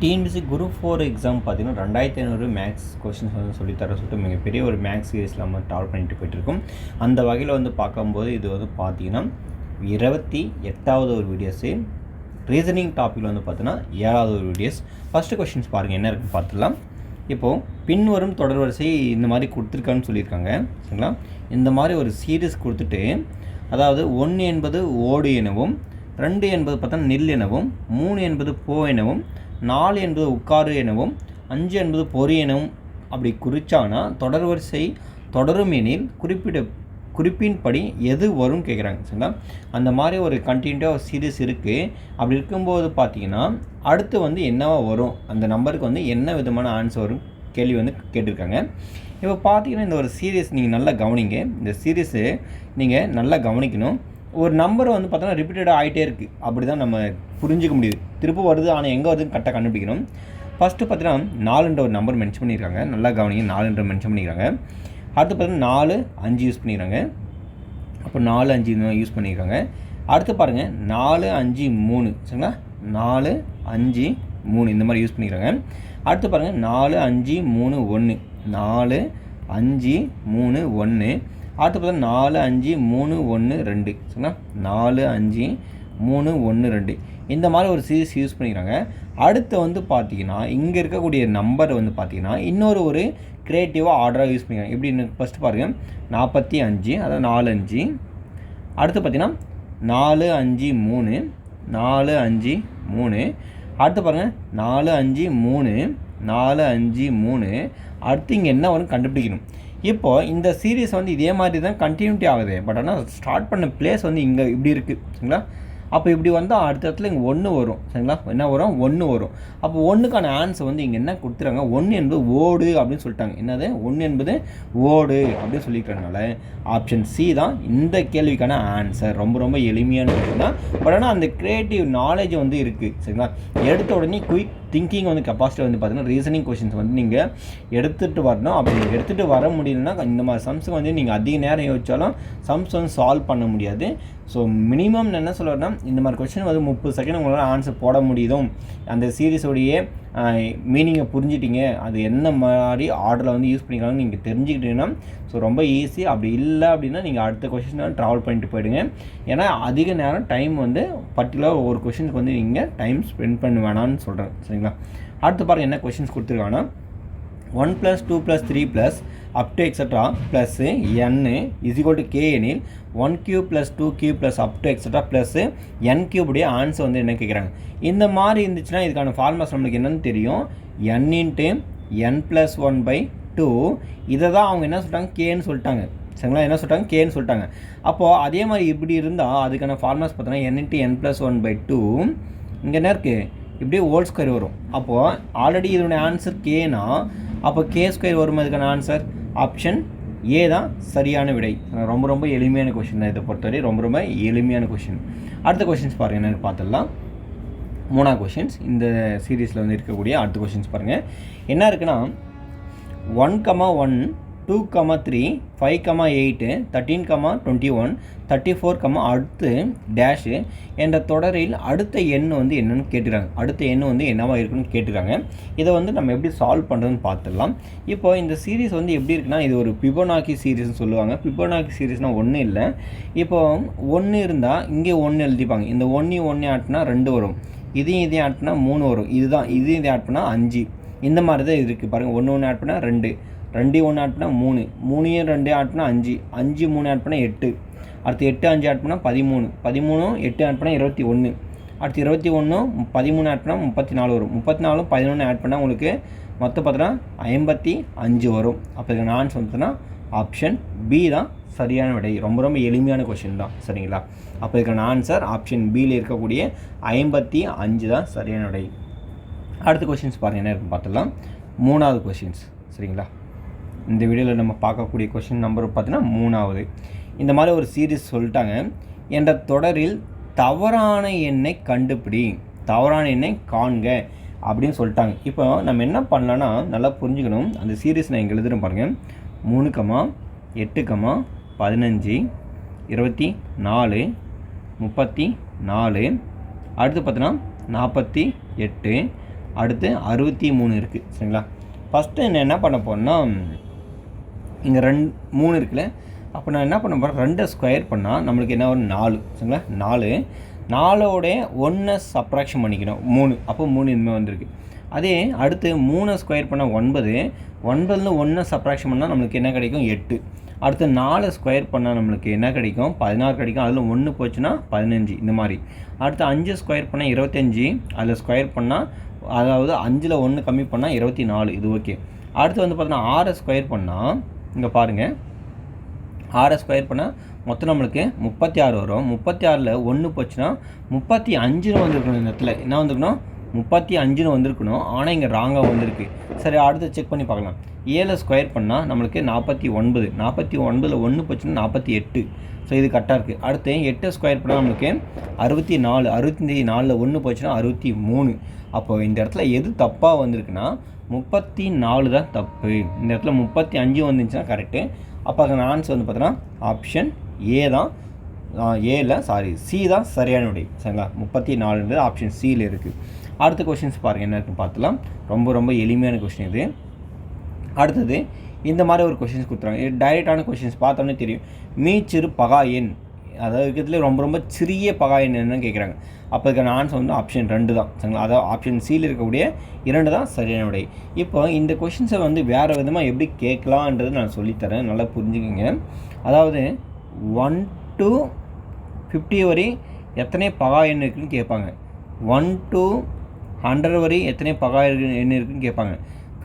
TNPSC group 4 exam பார்த்தீங்கன்னா 2500 maths questions வந்து சொல்லித்தர சொல்லிட்டு மிகப்பெரிய ஒரு மேக்ஸ் சீரிஸில் நம்ம ட்ராவல் பண்ணிட்டு போயிட்டுருக்கோம். அந்த வகையில் வந்து பார்க்கும்போது இது வந்து பார்த்தீங்கன்னா 28வது ஒரு வீடியோஸு. ரீசனிங் டாப்பிக்கில் வந்து பார்த்தீங்கன்னா 7வது ஒரு வீடியோஸ். ஃபஸ்ட்டு கொஷின்ஸ் பாருங்கள் என்ன இருக்குன்னு பார்த்துடலாம். இப்போது பின்வரும் தொடர் வரிசை இந்த மாதிரி கொடுத்துருக்கான்னு சொல்லியிருக்காங்க சரிங்களா. இந்த மாதிரி ஒரு சீரீஸ் கொடுத்துட்டு அதாவது 1 என்பது ஓடு எனவும், 2 என்பது பார்த்தா நில் எனவும், 3 என்பது போ எனவும், 4 என்பது உட்காரு எனவும், 5 என்பது பொறி எனவும் அப்படி குறிச்சாங்கன்னா தொடர் வரிசை தொடரும் எனில் குறிப்பின்படி எது வரும்னு கேட்குறாங்க சரிங்களா. அந்த மாதிரி ஒரு கண்டினியூட்டாக ஒரு சீரீஸ் இருக்குது. அப்படி இருக்கும்போது பார்த்தீங்கன்னா அடுத்து வந்து என்னவா வரும், அந்த நம்பருக்கு வந்து என்ன விதமான ஆன்சர் வரும் கேள்வி வந்து கேட்டிருக்காங்க. இப்போ பார்த்தீங்கன்னா இந்த ஒரு சீரீஸ் நீங்கள் நல்லா கவனிங்க. இந்த சீரீஸு நீங்கள் நல்லா கவனிக்கணும். ஒரு நம்பர் வந்து பார்த்தோன்னா ரிப்பீட்டடாக ஆகிட்டே இருக்குது, அப்படி தான் நம்ம புரிஞ்சிக்க முடியுது. திரும்ப வருது, ஆனால் எங்கே வருதுன்னு கரெக்டாக கண்டுபிடிக்கணும். ஃபஸ்ட்டு பார்த்தீங்கன்னா 4என்ற ஒரு நம்பர் மென்ஷன் பண்ணியிருக்காங்க, நல்லா கவனிங்க. 4 மென்ஷன் பண்ணியிருக்காங்க. அடுத்து பார்த்தீங்கன்னா 4, 5 யூஸ் பண்ணிக்கிறாங்க. அப்போ 4, 5 யூஸ் பண்ணியிருக்காங்க. அடுத்து பாருங்கள் 4, 5, 3 சரிங்களா. 4, 5, 3 இந்த மாதிரி யூஸ் பண்ணிக்கிறாங்க. அடுத்து பாருங்கள் 4, 5, 3, 1 4, 5, 3, 1. அடுத்து பார்த்தா 4, 5, 3, 1, 2 சரிங்களா. 4, 5, 3, 1, 2 இந்த மாதிரி ஒரு சீரீஸ் யூஸ் பண்ணிக்கிறாங்க. அடுத்து வந்து பார்த்தீங்கன்னா இங்கே இருக்கக்கூடிய நம்பர் வந்து பார்த்தீங்கன்னா இன்னொரு ஒரு க்ரியேட்டிவாக ஆர்டராக யூஸ் பண்ணிக்கிறாங்க. எப்படின்னு ஃபஸ்ட்டு பாருங்கள் 45 அதாவது 4, 5. அடுத்து பார்த்தீங்கன்னா 4, 5, 3 4, 5, 3. அடுத்து பாருங்கள் 4, 5, 3 4, 5, 3. அடுத்து இங்கே என்ன வரும் கண்டுபிடிக்கணும். இப்போது இந்த சீரீஸ் வந்து இதே மாதிரி தான் கண்டினியூட்டி ஆகுது. பட் ஆனால் ஸ்டார்ட் பண்ண பிளேஸ் வந்து இங்கே இப்படி இருக்குது சரிங்களா. அப்போ இப்படி வந்தால் அடுத்த இடத்துல இங்கே 1 வரும் சரிங்களா. என்ன வரும் 1 வரும். அப்போ 1க்கான ஆன்சர் வந்து இங்கே என்ன கொடுத்துறாங்க, 1 என்பது ஓடு அப்படின்னு சொல்லிட்டாங்க. என்னது 1 என்பது ஓடு அப்படின்னு சொல்லிக்கிறதுனால ஆப்ஷன் சி தான் இந்த கேள்விக்கான ஆன்சர். ரொம்ப ரொம்ப எளிமையான விஷயம் தான். பட் ஆனால் அந்த க்ரியேட்டிவ் நாலேஜ் வந்து இருக்குது சரிங்களா. எடுத்த உடனே குயிக் திங்கிங் வந்து கெப்பாசிட்டி வந்து பார்த்தீங்கன்னா ரீசனிங் கொஷின்ஸ் வந்து நீங்கள் எடுத்துகிட்டு வரணும். அப்படி நீங்கள் எடுத்துகிட்டு வர முடியலன்னா இந்த மாதிரி சம்ஸுக்கு வந்து நீங்கள் அதிக நேரம் யோசிச்சாலும் சம்ஸ் வந்து சால்வ் பண்ண முடியாது. ஸோ மினிமம் என்ன சொல்கிறேன்னா இந்த மாதிரி கொஸ்டின் வந்து 30 செகண்ட் உங்களால் ஆன்சர் போட முடியுதும், அந்த சீரீஸோடைய மீனிங்கை புரிஞ்சிட்டிங்க, அது என்ன மாதிரி ஆர்டரில் வந்து யூஸ் பண்ணிக்கலாம்னு நீங்கள் தெரிஞ்சுக்கிட்டீங்கன்னா ஸோ ரொம்ப ஈஸி. அப்படி இல்லை அப்படின்னா நீங்கள் அடுத்த கொஷினை ட்ராவல் பண்ணிட்டு போயிடுங்க. ஏன்னா அதிக நேரம் டைம் வந்து பர்டிகுலர் ஒரு கொஷினுக்கு வந்து நீங்கள் டைம் ஸ்பெண்ட் பண்ண வேணாம்னு சொல்கிறேன் சரிங்களா. அடுத்து பாருங்கள் என்ன கொஷின்ஸ் கொடுத்துருக்காங்கன்னா 1 + 2 + 3 up to etc plus n is equal to k எனில் 1³ + 2³ up to etc plus n³ உடைய ஆன்சர் வந்து என்ன கேட்குறாங்க. இந்த மாதிரி இருந்துச்சுன்னா இதுக்கான ஃபார்முலாஸ் நம்மளுக்கு என்னென்னு தெரியும், n × n + 1/2. இதை தான் அவங்க என்ன சொல்லிட்டாங்க, கேன்னு சொல்லிட்டாங்க சரிங்களா. என்ன சொல்லிட்டாங்க, கேன்னு சொல்லிட்டாங்க. அப்போது அதே மாதிரி இப்படி இருந்தால் அதுக்கான ஃபார்முலாஸ் பார்த்தோன்னா n × n + 1/2. இங்கே என்ன இருக்குது, இப்படியே ஹோல் ஸ்கொயர் வரும். அப்போது ஆல்ரெடி இதனுடைய ஆன்சர் கேனா, அப்போ k² வரும். அதுக்கான ஆன்சர் ஆப்ஷன் ஏ தான் சரியான விடை. ரொம்ப ரொம்ப எளிமையான கொஷின் தான். இதை பொறுத்தவரை ரொம்ப ரொம்ப எளிமையான கொஷின். அடுத்த கொஷின்ஸ் பாருங்கள் என்னென்னு பார்த்துடலாம். 3வது கொஷின்ஸ் இந்த சீரீஸில் வந்து இருக்கக்கூடிய அடுத்த கொஷின்ஸ் பாருங்கள் என்ன இருக்குன்னா 1,1 2,3 5,8 13,21 34, அடுத்து டேஷு என்ற தொடரில் அடுத்த எண் வந்து என்னென்னு கேட்டுக்கிறாங்க. அடுத்த எண் வந்து என்னவா இருக்குன்னு கேட்டுக்கிறாங்க. இதை வந்து நம்ம எப்படி சால்வ் பண்ணுறதுன்னு பார்த்துடலாம். இப்போ இந்த சீரீஸ் வந்து எப்படி இருக்குன்னா இது ஒரு பிபோனாக்கி சீரீஸ்னு சொல்லுவாங்க. பிபோனாக்கி சீரீஸ்னால் ஒன்றும் இல்லை. இப்போ 1 இருந்தால் இங்கே 1 எழுதிப்பாங்க. இந்த 1 ஆட்னா 2 வரும். இதையும் ஆட்னா 3 வரும். இதுதான் இதையும் ஆட் பண்ணால் 5. இந்த மாதிரி தான் இருக்குது பாருங்கள். 1 ஆட் பண்ணால் 2 1 ஆட் பண்ணால் 3 2 ஆட் பண்ணால் 5 3 ஆட் பண்ணால் 8. அடுத்து 8 5 ஆட் பண்ணால் 13 8 ஆட் பண்ணால் 21. அடுத்து 21 13 ஆட் பண்ணால் 34 வரும். 34 11 ஆட் பண்ணால் உங்களுக்கு மொத்தம் பார்த்தோன்னா 55 வரும். அப்போ இதுக்கு ஆன்சர் வந்துன்னா ஆப்ஷன் பி தான் சரியான விடை. ரொம்ப ரொம்ப எளிமையான கொஷின் தான் சரிங்களா. அப்போ இதுக்கான ஆன்சர் ஆப்ஷன் பியில் இருக்கக்கூடிய 55 தான் சரியான விடை. அடுத்த கொஷின்ஸ் பாருங்கள் என்ன இருக்குன்னு பார்த்துடலாம். 3வது கொஷின்ஸ் சரிங்களா. இந்த வீடியோவில் நம்ம பார்க்கக்கூடிய கொஷின் நம்பர் பார்த்தீங்கன்னா 3வது. இந்த மாதிரி ஒரு சீரீஸ் சொல்லிட்டாங்க. என்ற தொடரில் தவறான எண்ணை கண்டுபிடி, தவறான எண்ணை காண்க அப்படின்னு சொல்லிட்டாங்க. இப்போ நம்ம என்ன பண்ணலான்னா நல்லா புரிஞ்சுக்கணும். அந்த சீரீஸ் நான் இங்கே எழுதுகிறேன் பாருங்கள். 3,8, 15 24 34. அடுத்து பார்த்தோன்னா 48 அடுத்து 63 இருக்குது சரிங்களா. ஃபஸ்ட்டு என்ன பண்ண போகிறேன்னா இங்கே 3 இருக்குல்ல, அப்போ நான் என்ன பண்ண போகிறேன் 2 ஸ்கொயர் பண்ணால் நம்மளுக்கு என்ன வரும் 4 சரிங்களா. 4ஓட 1 சப்ராக்ஷன் பண்ணிக்கணும் 3, அப்போ 3 இனிமேல் வந்திருக்கு. அதே அடுத்து 3 ஸ்கொயர் பண்ணால் 9, 9ல் 1 சப்ராக்ஷன் பண்ணால் நம்மளுக்கு என்ன கிடைக்கும் 8. அடுத்து 4 ஸ்கொயர் பண்ணால் நம்மளுக்கு என்ன கிடைக்கும் 16 கிடைக்கும். அதில் 1 போச்சுன்னா 15 இந்த மாதிரி. அடுத்து 5 ஸ்கொயர் பண்ணால் 25, அதில் ஸ்கொயர் பண்ணால் அதாவது 5ல் 1 கம்மி பண்ணால் 24, இது ஓகே. அடுத்து வந்து பார்த்தீங்கன்னா 6 ஸ்கொயர் பண்ணால் இங்கே பாருங்கள் 6 ஸ்கொயர் பண்ணால் மொத்தம் நம்மளுக்கு 36 வரும். 36ல் 1 போச்சுன்னா 35 வந்திருக்கணும். இந்த இடத்துல என்ன வந்திருக்கணும் 35 வந்திருக்கணும். ஆனால் இங்கே ராங்காக வந்திருக்கு. சரி அடுத்து செக் பண்ணி பார்க்கலாம். 7 ஸ்கொயர் பண்ணால் நம்மளுக்கு 49, 49ல் 1 போச்சுன்னா 48. ஸோ இது கரெக்டாக இருக்குது. அடுத்து 8 ஸ்கொயர் பண்ணால் நம்மளுக்கு 64, 64ல் 1 போச்சுன்னா 63. அப்போ இந்த இடத்துல எது தப்பாக வந்திருக்குன்னா 34 தான் தப்பு. இந்த இடத்துல 35 வந்துச்சுன்னா கரெக்டு. அப்போ அதுக்கு ஆன்சர் வந்து பார்த்தோன்னா ஆப்ஷன் ஏ தான், சி தான் சரியான விடை சரிங்களா. 34 ஆப்ஷன் சியில் இருக்குது. அடுத்த கொஷின்ஸ் பாருங்கள் என்ன இருக்குன்னு பார்த்துலாம். ரொம்ப எளிமையான கொஷின் இது. அடுத்தது இந்த மாதிரி ஒரு கொஷின்ஸ் கொடுத்துறாங்க. இது டைரெக்டான கொஷின்ஸ் பார்த்தோன்னே தெரியும். மீச்சிறு பகா எண், அதாவது இருக்கிறதுல ரொம்ப சிறிய பகா எண் என்னன்னு கேட்குறாங்க. அப்போ இதுக்கான ஆன்சர் வந்து ஆப்ஷன் 2 தான் சரிங்களா. அதாவது ஆப்ஷன் சியில் இருக்கக்கூடிய 2 தான் சரியான விடை. இப்போ இந்த கொஷின்ஸை வந்து வேறு விதமாக எப்படி கேட்கலான்றது நான் சொல்லித்தரேன், நல்லா புரிஞ்சுக்கிங்க. அதாவது 1 to 50 வரை எத்தனை பகா எண் இருக்குதுன்னு கேட்பாங்க. 1 to 100 வரை எத்தனை பகா எண் இருக்குதுன்னு கேட்பாங்க.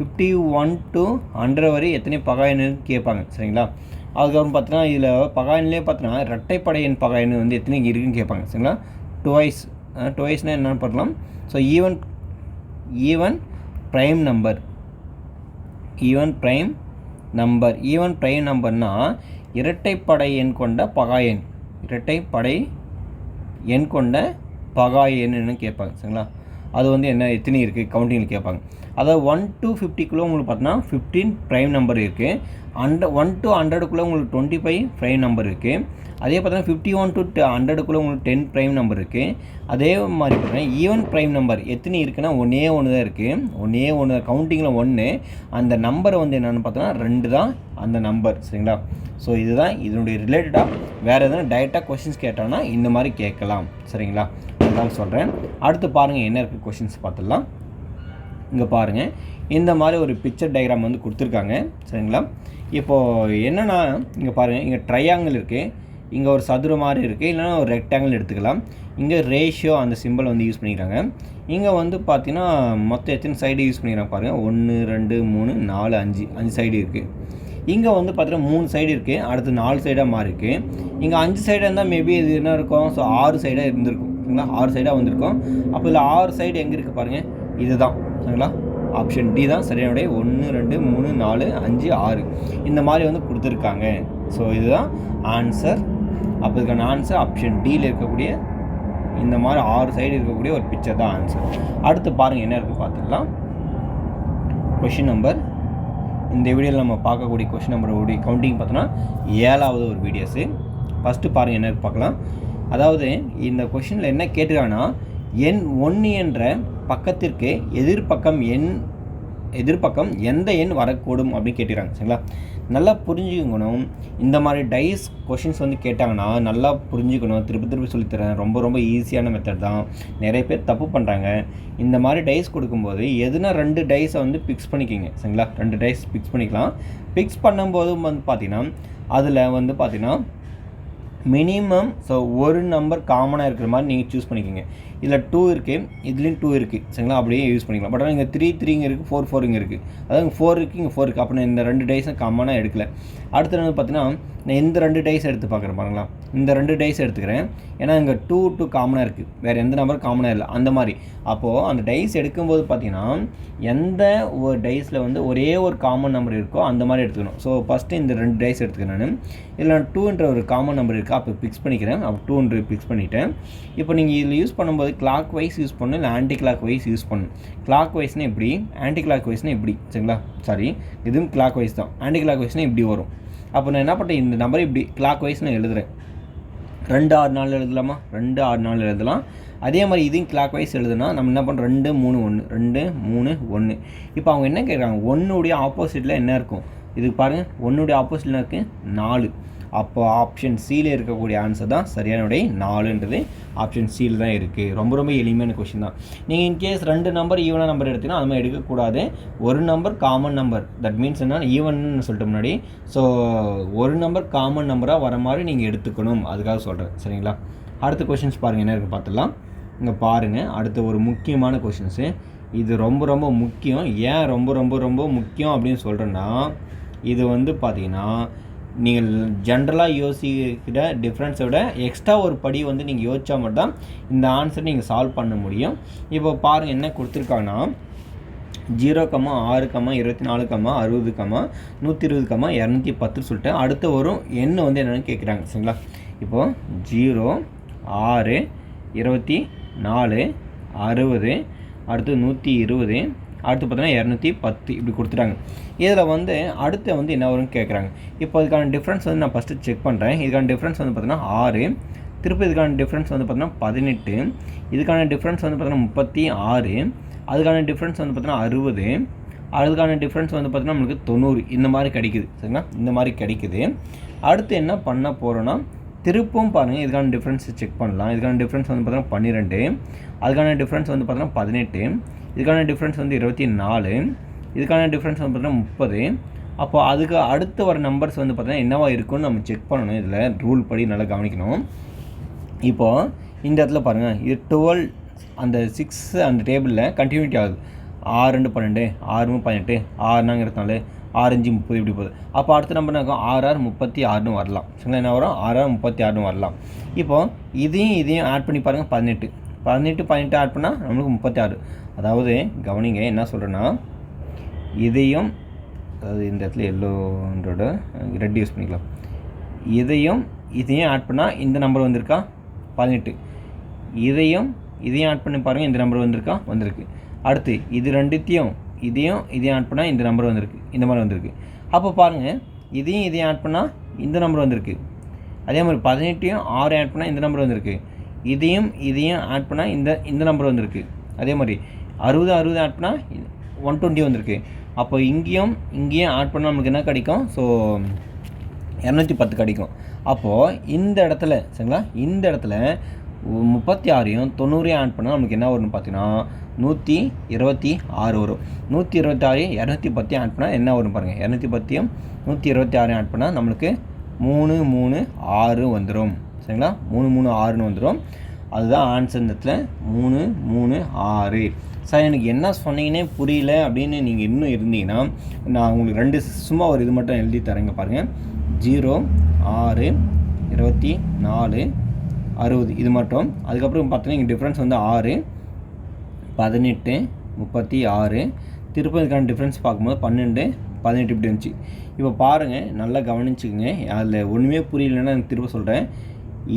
51 to 100 வரை எத்தனை பகா எண் இருக்குன்னு கேட்பாங்க சரிங்களா. அதுக்கப்புறம் பார்த்தீங்கன்னா இதில் பகா எண்ணிலே பார்த்தீங்கன்னா இரட்டைப்படை எண் பகா எண் வந்து எத்தனை இருக்குதுன்னு கேட்பாங்க சரிங்களா. டுவைஸ்னால் என்னென்னு பார்க்கலாம். ஸோ ஈவன் ப்ரைம் நம்பர்னால் இரட்டைப்படை எண் கொண்ட பகா எண், இரட்டைப்படை எண் கொண்ட பகா எண்ணுன்னு கேட்பாங்க சரிங்களா. அது வந்து என்ன எத்தனை இருக்குது கவுண்டிங்கில் கேட்பாங்க. அதாவது 1 to 50க்குள்ளே உங்களுக்கு பார்த்தீங்கன்னா 15 ப்ரைம் நம்பர் இருக்குது. 1 to 100க்குள்ளே உங்களுக்கு 25 ப்ரைம் நம்பர் இருக்குது. அதே பார்த்தீங்கன்னா 51 to 100க்குள்ளே உங்களுக்கு 10 ப்ரைம் நம்பர் இருக்குது. அதே மாதிரி பார்த்தீங்கன்னா ஈவன் ப்ரைம் நம்பர் எத்தனை இருக்குன்னா ஒன்றே தான் இருக்குது. ஒன்றே தான் கவுண்டிங்கில் 1. அந்த நம்பரை வந்து என்னென்னு பார்த்தோன்னா 2 தான் அந்த நம்பர் சரிங்களா. ஸோ இதுதான் இதனுடைய ரிலேட்டடாக வேறு எதுவும் டைரெக்டாக கொஷின்ஸ் கேட்டோன்னா இந்த மாதிரி கேட்கலாம் சரிங்களா. அதுதான் சொல்கிறேன். அடுத்து பாருங்கள் என்ன இருக்குது கொஷின்ஸ் பார்த்துடலாம். இங்கே பாருங்கள் இந்த மாதிரி ஒரு பிக்சர் டயக்ராம் வந்து கொடுத்துருக்காங்க சரிங்களா. இப்போது என்னென்னா இங்கே பாருங்கள் இங்கே ட்ரையாங்கிள் இருக்குது, இங்கே ஒரு சதுரம் மாதிரி இருக்குது, இல்லைனா ஒரு ரெக்டாங்கிள் எடுத்துக்கலாம். இங்கே ரேஷியோ அந்த சிம்பிள் வந்து யூஸ் பண்ணிக்கிறாங்க. இங்கே வந்து பார்த்திங்கன்னா மொத்தம் எத்தனை சைடு யூஸ் பண்ணிக்கிறாங்க பாருங்கள். 1 2 3 4 5 சைடு இருக்குது. இங்கே வந்து பார்த்தீங்கன்னா 3 சைடு இருக்குது, அடுத்து 4 சைடாக மாறி இருக்குது. இங்கே 5 சைடாக இருந்தால் மேபி இது என்ன இருக்கும், ஸோ 6 சைடாக இருந்திருக்கும் சரிங்களா. 6 சைடாக வந்திருக்கும். அப்போ இதில் 6 சைடு எங்கே இருக்குது பாருங்கள், இதுதான் சரிங்களா. ஆப்ஷன் டி தான் சரியானுடைய 1 2 3 4 5 6 இந்த மாதிரி வந்து கொடுத்துருக்காங்க. ஸோ இதுதான் ஆன்சர். அப்போ இதுக்கான ஆன்சர் ஆப்ஷன் டியில் இருக்கக்கூடிய இந்த மாதிரி 6 சைடு இருக்கக்கூடிய ஒரு பிக்சர் தான் ஆன்சர். அடுத்து பாருங்கள் என்ன இருக்குது பார்த்துக்கலாம். கொஷின் நம்பர் இந்த வீடியோவில் நம்ம பார்க்கக்கூடிய கொஷின் நம்பரோடைய கவுண்டிங் பார்த்தோன்னா 7வது ஒரு வீடியோஸு. ஃபஸ்ட்டு பாருங்கள் என்ன பார்க்கலாம். அதாவது இந்த கொஷினில் என்ன கேட்டுக்காங்கன்னா எண் 1 என்ற பக்கத்திற்கு எதிர்பக்கம் எந்த எண் வரக்கூடும் அப்படின்னு கேட்டுக்கிறாங்க சரிங்களா. நல்லா புரிஞ்சுக்கணும். இந்த மாதிரி டைஸ் கொஷின்ஸ் வந்து கேட்டாங்கன்னா நல்லா புரிஞ்சுக்கணும். திருப்பி சொல்லித்தரேன். ரொம்ப ஈஸியான மெத்தட் தான். நிறைய பேர் தப்பு பண்ணுறாங்க. இந்த மாதிரி டைஸ் கொடுக்கும்போது எதுனா 2 டைஸை வந்து பிக்ஸ் பண்ணிக்கிங்க சரிங்களா. 2 டைஸ் பிக்ஸ் பண்ணிக்கலாம். பிக்ஸ் பண்ணும்போது வந்து பார்த்திங்கன்னா அதில் வந்து பார்த்திங்கன்னா மினிமம் ஸோ ஒரு நம்பர் காமனாக இருக்கிற மாதிரி நீங்கள் சூஸ் பண்ணிக்கோங்க. இதில் 2 இருக்குது, இதுலேயும் 2 இருக்குது சரிங்களா. அப்படியே யூஸ் பண்ணிக்கலாம். பட் ஆனால் இங்கே 3 இங்கே இருக்குது, 4 இங்கே இருக்குது. அதாவது 4 இருக்குது, இங்கே 4 இருக்குது. அப்போ நான் இந்த 2 டைஸும் காமனாக எடுக்கல. அடுத்து வந்து பார்த்தீங்கன்னா நான் இந்த 2 டைஸ் எடுத்து பார்க்குறேன் பாருங்களா. இந்த 2 டைஸ் எடுத்துக்கிறேன். ஏன்னா இங்கே 2 காமனாக இருக்குது, வேறு எந்த நம்பர் காமனாக இல்லை அந்த மாதிரி. அப்போது அந்த டைஸ் எடுக்கும்போது பார்த்தீங்கன்னா எந்த ஒரு டைஸில் வந்து ஒரே ஒரு காமன் நம்பர் இருக்கோ அந்த மாதிரி எடுத்துக்கணும். ஸோ ஃபஸ்ட்டு இந்த 2 டைஸ் எடுத்துக்கிறேன் நான். இதில் 2ன்ற ஒரு காமன் நம்பர் இருக்குது, அப்போ ஃபிக்ஸ் பண்ணிக்கிறேன். அப்போ 2 ஃபிக்ஸ் பண்ணிவிட்டேன். இப்போ நீங்கள் இதில் யூஸ் பண்ணும்போது கிளாக் வைஸ் யூஸ் பண்ணணும், இல்லை ஆன்டி கிளாக் வைஸ் யூஸ் பண்ணணும். கிளாக் வைஸ்னால் இப்படி, ஆன்டி கிளாக் வைஸ்னால் இப்படி சரிங்களா. சாரி, இதுவும் கிளாக் வைஸ் தான். ஆன்டி கிளாக் வைஸ்னால் இப்படி வரும். அப்போ நான் என்ன பண்ணேன், இந்த நம்பரை இப்படி கிளாக் வைஸ் நான் எழுதுகிறேன். 2 6 4 எழுதலாமா, 2 6 4 எழுதலாம். அதே மாதிரி இதையும் கிளாக் வைஸ் எழுதுனா நம்ம என்ன பண்ணுறோம் 2 3 1 2 3 1. இப்போ அவங்க என்ன கேட்குறாங்க, 1உடைய ஆப்போசிட்டில் என்ன இருக்கும், இதுக்கு பாருங்கள் 1உடைய ஆப்போசிட்டில் இருக்குது 4. அப்போ ஆப்ஷன் சியில் இருக்கக்கூடிய ஆன்சர் தான் சரியான விடை 4ன்றது ஆப்ஷன் சியில் தான் இருக்குது. ரொம்ப ரொம்ப எளிமையான கொஷின் தான். நீங்கள் இன்கேஸ் 2 நம்பர் ஈவனாக நம்பர் எடுத்தீங்கன்னா அது மாதிரி எடுக்கக்கூடாது. ஒரு number common number, that means என்ன ஈவன்னு சொல்லிட்டு முன்னாடி, ஸோ ஒரு நம்பர் காமன் நம்பராக வர மாதிரி நீங்கள் எடுத்துக்கணும், அதுக்காக சொல்கிறேன். சரிங்களா? அடுத்த கொஷின்ஸ் பாருங்கள் என்ன இருக்குது பார்த்துடலாம். இங்கே பாருங்கள், அடுத்த ஒரு முக்கியமான கொஷின்ஸு. இது ரொம்ப ரொம்ப முக்கியம். ஏன் ரொம்ப ரொம்ப ரொம்ப முக்கியம் அப்படின்னு சொல்கிறேன்னா, இது வந்து பார்த்தீங்கன்னா நீங்கள் ஜென்ரலாக யோசிக்கிற டிஃப்ரென்ஸை விட எக்ஸ்ட்ரா ஒரு படி வந்து நீங்கள் யோசித்தா மட்டும் இந்த ஆன்சர் நீங்கள் சால்வ் பண்ண முடியும். இப்போ பாருங்கள் என்ன கொடுத்துருக்காங்கன்னா 0, 6, 24, 60, 120, 210 சொல்லிட்டு அடுத்த ஒரு எண்ணு வந்து என்னென்னு கேட்குறாங்க. சரிங்களா? இப்போது 0, 6, 24, 60, அடுத்து 120, அடுத்து பார்த்தீங்கன்னா 210 இப்படி கொடுத்துட்டாங்க. இதில் வந்து அடுத்து வந்து என்ன வரும்னு கேட்குறாங்க. இப்போ இதுக்கான டிஃப்ரென்ஸ் வந்து நான் ஃபஸ்ட்டு செக் பண்ணுறேன். இதுக்கான டிஃப்ரென்ஸ் வந்து பார்த்தீங்கன்னா 6, திருப்பி இதுக்கான டிஃப்ரென்ஸ் வந்து பார்த்தீங்கன்னா 18, இதுக்கான டிஃப்ரென்ஸ் வந்து பார்த்தீங்கன்னா 36, அதுக்கான டிஃப்ரென்ஸ் வந்து பார்த்தீங்கன்னா 60, அதுக்கான டிஃப்ரென்ஸ் வந்து பார்த்தீங்கன்னா நம்மளுக்கு 90 இந்த மாதிரி கிடைக்குது. சரிங்களா? இந்த மாதிரி கிடைக்குது. அடுத்து என்ன பண்ண போகிறோன்னா, திருப்பும் பாருங்கள் இதுக்கான டிஃப்ரென்ஸ் செக் பண்ணலாம். இதுக்கான டிஃப்ரென்ஸ் வந்து பார்த்தீங்கன்னா 12, அதுக்கான டிஃப்ரென்ஸ் வந்து பார்த்தீங்கன்னா 18, இதுக்கான டிஃப்ரென்ஸ் வந்து 24, இதுக்கான டிஃப்ரென்ஸ் வந்து பார்த்தீங்கன்னா 30. அப்போ அதுக்கு அடுத்து வர நம்பர்ஸ் வந்து பார்த்தீங்கன்னா என்னவா இருக்குன்னு நம்ம செக் பண்ணணும். இதில் ரூல் படி நல்லா கவனிக்கணும். இப்போது இந்த இடத்துல பாருங்கள், இது 12 அந்த 6 அந்த டேபிளில் கண்டினியூட்டி ஆகுது. 6 2 12, 6 18, 6 24, 6 5 30 இப்படி போகுது. அப்போ அடுத்த நம்பர் என்ன இருக்கும், 6 6 36ன்னு வரலாம். சரிங்களா? என்ன வரும், 6 6 36ன்னு வரலாம். இப்போது இதையும் ஆட் பண்ணி பாருங்கள், 18 ஆட் பண்ணால் நம்மளுக்கு 36. அதாவது கவனிங்க என்ன சொல்கிறேன்னா, இதையும் அதாவது இந்த இடத்துல எல்லோன்றோட ரெட் யூஸ் பண்ணிக்கலாம். இதையும் ஆட் பண்ணால் இந்த நம்பர் வந்திருக்கா 18. இதையும் ஆட் பண்ணி பாருங்கள், இந்த நம்பர் வந்திருக்கு. அடுத்து இது ரெண்டுத்தையும் இதையும் ஆட் பண்ணால் இந்த நம்பர் வந்திருக்கு, இந்த மாதிரி வந்திருக்கு. அப்போ பாருங்கள், இதையும் ஆட் பண்ணால் இந்த நம்பர் வந்திருக்கு. அதே மாதிரி 18 6 ஆட் பண்ணால் இந்த நம்பர் வந்திருக்கு. இதையும் ஆட் பண்ணால் இந்த நம்பர் வந்திருக்கு. அதே மாதிரி 60 ஆட் பண்ணால் 120 வந்திருக்கு. அப்போ இங்கேயும் ஆட் பண்ணால் நமக்கு என்ன கிடைக்கும், ஸோ 210 கிடைக்கும். அப்போது இந்த இடத்துல சரிங்களா, இந்த இடத்துல 36யும் 90யும் ஆட் பண்ணால் நமக்கு என்ன வரும்னு பார்த்தீங்கன்னா 126 வரும். 126 210 ஆட் பண்ணால் என்ன வரும் பாருங்கள், 210யும் 126 ஆட் பண்ணால் நம்மளுக்கு 3 3 6 வந்துடும். சரிங்களா? 3 3 6ன்னு வந்துடும். அதுதான் ஆன்சர். இந்த இடத்துல 3 3 6. சார் எனக்கு என்ன சொன்னீங்கன்னே புரியல அப்படின்னு நீங்கள் இன்னும் இருந்தீங்கன்னா, நான் உங்களுக்கு 2 சும்மா ஒரு இது மட்டும் எழுதி தரேங்க பாருங்கள். 0 6 24 60 இது மட்டும். அதுக்கப்புறம் பார்த்தீங்கன்னா இங்கே டிஃப்ரென்ஸ் வந்து 6 18 36. திருப்பி இதுக்கான டிஃப்ரென்ஸ் பார்க்கும்போது 12 18 இப்படி இருந்துச்சு. இப்போ பாருங்கள் நல்லா கவனிச்சுக்கோங்க. அதில் ஒன்றுமே புரியலன்னா எனக்கு திரும்ப சொல்கிறேன்.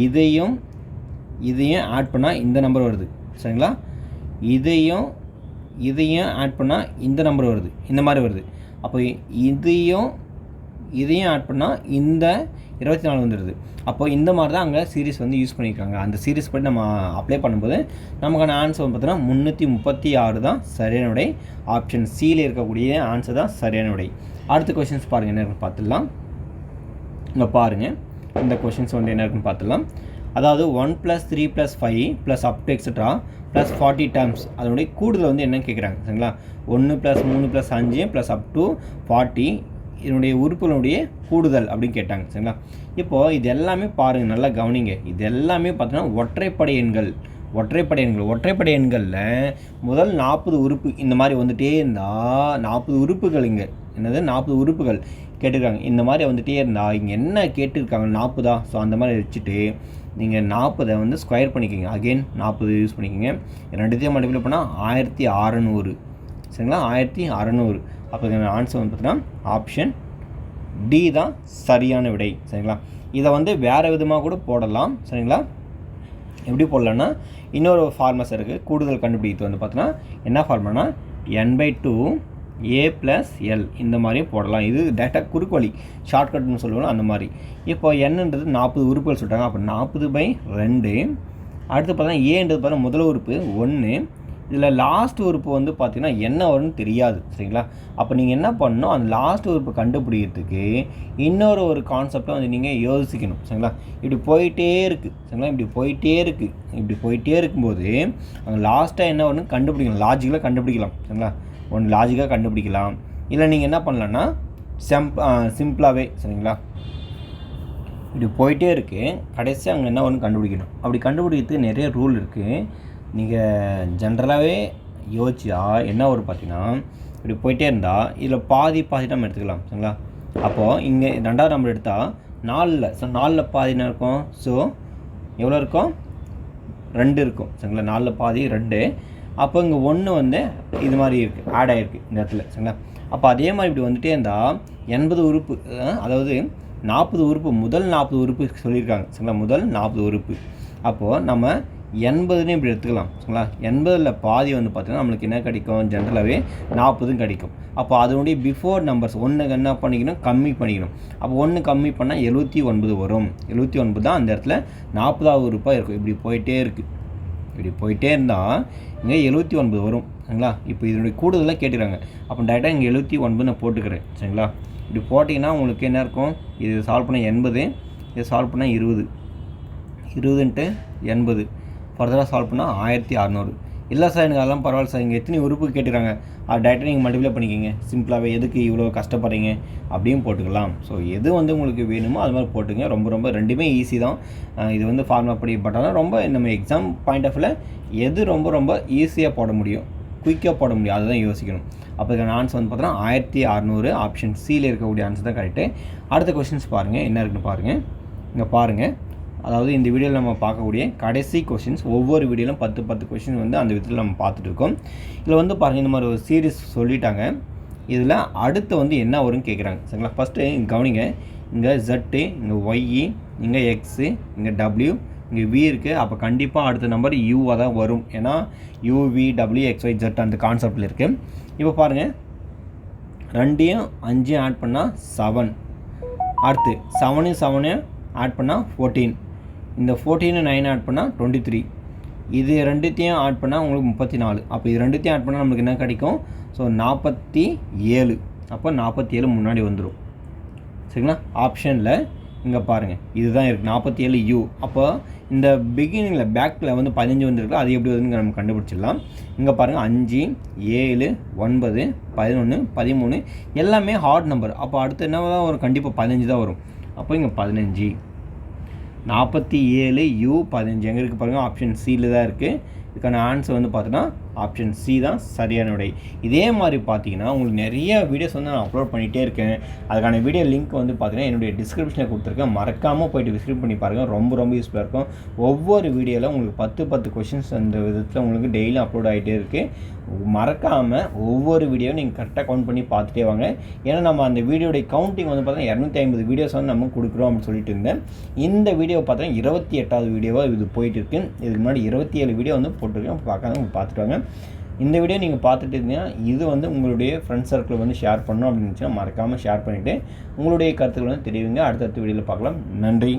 இதையும் ஆட் பண்ணால் இந்த நம்பர் வருது. சரிங்களா? இதையும் ஆட் பண்ணால் இந்த நம்பர் வருது, இந்த மாதிரி வருது. அப்போ இதையும் ஆட் பண்ணால் இந்த 24 வந்துடுது. அப்போ இந்த மாதிரி தான் அங்கே சீரிஸ் வந்து யூஸ் பண்ணியிருக்காங்க. அந்த சீரிஸ் படி நம்ம அப்ளை பண்ணும்போது நமக்கான ஆன்சர் வந்து பார்த்தீங்கன்னா 336 தான் சரியான விடை. ஆப்ஷன் சியில் இருக்கக்கூடிய ஆன்சர் தான் சரியான விடை. அடுத்த கொஷின்ஸ் பாருங்கள் என்ன இருக்குன்னு பார்த்துடலாம். இங்கே பாருங்கள், இந்த கொஷின்ஸ் வந்து என்ன இருக்குன்னு பார்த்துடலாம். அதாவது 1 + 3 + 5 + அப் டு எக்ஸட்ரா + 40 டேர்ம்ஸ் அதனுடைய கூடுதல் வந்து என்னன்னு கேட்குறாங்க. சரிங்களா? 1 + 3 + 5 + அப் டு 40 இதனுடைய உறுப்புகளுடைய கூடுதல் அப்படின்னு கேட்டாங்க. சரிங்களா? இப்போது இது எல்லாமே பாருங்கள் நல்லா கவனிங்க. இது எல்லாமே பார்த்தீங்கன்னா ஒற்றைப்படை எண்களில் முதல் 40 உறுப்பு இந்த மாதிரி வந்துகிட்டே இருந்தால் 40 உறுப்புகள் இங்கே என்னது 40 உறுப்புகள் கேட்டிருக்காங்க. இந்த மாதிரி வந்துகிட்டே இருந்தால் இங்கே என்ன கேட்டிருக்காங்க 40. ஸோ அந்த மாதிரி வச்சுட்டு நீங்கள் 40 வந்து ஸ்கொயர் பண்ணிக்கோங்க. அகெயின் 40 யூஸ் பண்ணிக்கோங்க. ரெண்டுத்தையும் மல்டிப்ளை பண்ணால் 1600. சரிங்களா? 1600. அப்போ ஆன்சர் வந்து பார்த்தீங்கன்னா ஆப்ஷன் டி தான் சரியான விடை. சரிங்களா? இதை வந்து வேறு விதமாக கூட போடலாம். சரிங்களா? எப்படி போடலான்னா இன்னொரு ஃபார்மஸ் இருக்குது. கூடுதல் கண்டுபிடிக்கிறது வந்து பார்த்தீங்கன்னா என்ன ஃபார்முலானா n/2 a + l இந்த மாதிரி போடலாம். இது டேரெக்டாக குறுக்கு வழி ஷார்ட்கட்னு சொல்லுவோம் அந்த மாதிரி. இப்போ என்னன்றது 40 உறுப்புகள் சொல்லிட்டாங்க. அப்போ 40/2 அடுத்து பார்த்தீங்கன்னா ஏன்றது பார்த்தீங்கன்னா முதல் உறுப்பு 1. இதில் லாஸ்ட் உறுப்பு வந்து பார்த்திங்கன்னா என்ன வரும்னு தெரியாது. சரிங்களா? அப்போ நீங்கள் என்ன பண்ணணும், அந்த லாஸ்ட் உறுப்பு கண்டுபிடிக்கிறதுக்கு ஒரு கான்செப்டை வந்து நீங்கள் யோசிக்கணும். சரிங்களா? இப்படி போயிட்டே இருக்குது. சரிங்களா? இப்படி போயிட்டே இருக்கும்போது அங்கே லாஸ்ட்டாக என்ன வரும்னு கண்டுபிடிக்கலாம். லாஜிக்கலாக கண்டுபிடிக்கலாம். சரிங்களா? ஒன்று லாஜிக்காக கண்டுபிடிக்கலாம். இல்லை நீங்கள் என்ன பண்ணலான்னா சிம்பிளாகவே, சரிங்களா, இப்படி போயிட்டே இருக்குது, கடைசியாக அங்கே என்ன வரும்னு கண்டுபிடிக்கணும். அப்படி கண்டுபிடிக்கிறதுக்கு நிறைய ரூல் இருக்குது. நீங்கள் ஜென்ரலாகவே யோசிச்சா என்ன வரும் பார்த்தீங்கன்னா, இப்படி போயிட்டே இருந்தால் இதில் பாதி நம்ம எடுத்துக்கலாம். சரிங்களா? அப்போது இங்கே 2வது நம்பர் எடுத்தால் 4ல், ஸோ 4ல் பாதி என்ன இருக்கும்? ஸோ எவ்வளோ இருக்கும்? 2 இருக்கும். சரிங்களா? 4ல் பாதி 2. அப்போ இங்கே 1 வந்து இது மாதிரி இருக்குது, ஆட் ஆகிருக்கு இந்த இடத்துல. சரிங்களா? அப்போ அதே மாதிரி இப்படி வந்துகிட்டே இருந்தால் 80 உறுப்பு, அதாவது 40 உறுப்பு, முதல் 40 உறுப்பு சொல்லியிருக்காங்க. சரிங்களா? முதல் 40 உறுப்பு. அப்போது நம்ம 80ன்னு இப்படி எடுத்துக்கலாம். சரிங்களா? 80ல் பாதி வந்து பார்த்திங்கன்னா நம்மளுக்கு என்ன கிடைக்கும்? ஜென்ரலாகவே 40 கிடைக்கும். அப்போ அதனுடைய பிஃபோர் நம்பர்ஸ் 1 என்ன பண்ணிக்கணும்? கம்மி பண்ணிக்கணும். அப்போ 1 கம்மி பண்ணால் 79 வரும். 79 தான் அந்த இடத்துல 40வது உறுப்பாக இருக்கும். இப்படி போயிட்டே இருக்குது. இப்படி போயிட்டே இருந்தால் இங்கே 79 வரும். சரிங்களா? இப்போ இதனுடைய கூடுதலாக கேட்டுக்கிறாங்க. அப்போ டேரெக்டாக இங்கே 79 நான் போட்டுக்கிறேன். சரிங்களா? இப்படி போட்டிங்கன்னா உங்களுக்கு என்ன இருக்கும்? இது சால்வ் பண்ண 80, இது சால்வ் பண்ணால் 20, 20 × 80, ஃபர்தராக சால்வ் பண்ணால் 1600. இல்லை சார் எனக்கு அதெல்லாம் பரவாயில்ல சார், இங்கே எத்தனை உறுப்பு கேட்டுக்கிறாங்க, அது டேரெக்டாக நீங்கள் மல்டிப்ளை பண்ணிக்கிங்க. சிம்பிளாகவே எதுக்கு இவ்வளோ கஷ்டப்படுறீங்க அப்படியும் போட்டுக்கலாம். ஸோ எது வந்து உங்களுக்கு வேணுமோ அது மாதிரி போட்டுங்க. ரொம்ப ரெண்டுமே ஈஸி தான். இது வந்து ஃபார்முலா படி, பட் ஆனால் ரொம்ப நம்ம எக்ஸாம் பாயிண்ட் ஆஃப் வியூவில் எது ரொம்ப ஈஸியாக போட முடியும், குயிக்காக போட முடியும், அதுதான் யோசிக்கணும். அப்போ இதுக்கான ஆன்சர் வந்து பார்த்தோன்னா 1600, ஆப்ஷன் சியில் இருக்கக்கூடிய ஆன்சர் தான் கரெக்டு. அடுத்த கொஸ்டின்ஸ் பாருங்கள், என்ன இருக்குன்னு பாருங்கள். இங்கே பாருங்கள், அதாவது இந்த வீடியோவில் நம்ம பார்க்கக்கூடிய கடைசி கொஷின்ஸ், ஒவ்வொரு வீடியோவிலும் 10 கொஷின் வந்து அந்த விதத்தில் நம்ம பார்த்துட்டு இருக்கோம். இதில் வந்து பாருங்கள், இந்த மாதிரி ஒரு சீரீஸ் சொல்லிட்டாங்க. இதில் அடுத்து வந்து என்ன வரும்னு கேட்குறாங்க. சரிங்களா? ஃபஸ்ட்டு கவனிங்க, இங்கே ஜெட்டு, இங்கே ஒய்இ, இங்கே எக்ஸு, இங்கே டபிள்யூ, இங்கே வி இருக்குது. அப்போ கண்டிப்பாக அடுத்த நம்பர் யூவாக தான் வரும். ஏன்னா யூவி டபிள்யூ XY Z அந்த கான்செப்டில் இருக்குது. இப்போ பாருங்கள், 2யும் 5யும் ஆட் பண்ணால் 7. அடுத்து 7யும் 7யும் ஆட் பண்ணால் 14. இந்த 14 9 ஆட் பண்ணால் 23. இது ரெண்டுத்தையும் ஆட் பண்ணால் உங்களுக்கு 34. அப்போ இது ரெண்டுத்தையும் ஆட் பண்ணால் நம்மளுக்கு என்ன கிடைக்கும்? ஸோ 47. அப்போ 47 முன்னாடி வந்துடும். சரிங்களா? ஆப்ஷனில் இங்கே பாருங்கள், இதுதான் இருக்குது 47U. அப்போ இந்த பிகினிங்கில் பேக்கில் வந்து 15 வந்துருக்கு, அது எப்படி வருதுன்னு நம்ம கண்டுபிடிச்சிடலாம். இங்கே பாருங்கள், 5, 7, 9, 11, 13 எல்லாமே ஹார்ட் நம்பர். அப்போ அடுத்து என்ன தான் வரும்? கண்டிப்பாக 15 தான் வரும். அப்போ இங்கே 15, 47U 15 எங்கே இருக்குது பாருங்கள்? ஆப்ஷன் சியில் தான் இருக்குது. இதுக்கான ஆன்சர் வந்து பார்த்தீங்கன்னா ஆப்ஷன் சி தான் சரியான விடை. இதே மாதிரி பார்த்தீங்கன்னா உங்களுக்கு நிறைய வீடியோஸ் வந்து நான் அப்லோட் பண்ணிகிட்டே இருக்கேன். அதுக்கான வீடியோ லிங்க் வந்து பார்த்தீங்கன்னா என்னுடைய டிஸ்கிரிப்ஷனில் கொடுத்துருக்கேன். மறக்காமல் போய்ட்டு விசிட் பண்ணி பாருங்கள். ரொம்ப யூஸ்ஃபுல்லாக இருக்கும். ஒவ்வொரு வீடியோவில் உங்களுக்கு 10 கொஷின்ஸ் அந்த விதத்தில் உங்களுக்கு டெய்லி அப்லோட் ஆகிட்டே இருக்குது. மறக்காமல் ஒவ்வொரு வீடியோவும் நீங்கள் கரெக்டாக கவுண்ட் பண்ணி பார்த்துட்டே வாங்க. ஏன்னா நம்ம அந்த வீடியோடைய கவுண்டிங் வந்து பார்த்தீங்கன்னா 250 வீடியோஸ் வந்து நம்ம கொடுக்குறோம் அப்படின்னு சொல்லிட்டு இருந்தேன். இந்த வீடியோ பார்த்தீங்கன்னா 28வது வீடியோவாக இது போயிட்டு இருக்கு. இதுக்கு முன்னாடி 27 வீடியோ வந்து போட்டிருக்கேன். பார்க்காதவங்க பார்த்துட்டு வாங்க. இந்த வீடியோ நீங்கள் பார்த்துட்டு இருந்தீங்கன்னா இது வந்து உங்களுடைய ஃப்ரெண்ட்ஸ் சர்க்கிள் வந்து ஷேர் பண்ணணும் அப்படின்னு இருந்துச்சுன்னா மறக்காமல் ஷேர் பண்ணிவிட்டு உங்களுடைய கருத்துக்களை வந்து தெரிவிங்க. அடுத்தடுத்த வீடியோவில் பார்க்கலாம். நன்றி.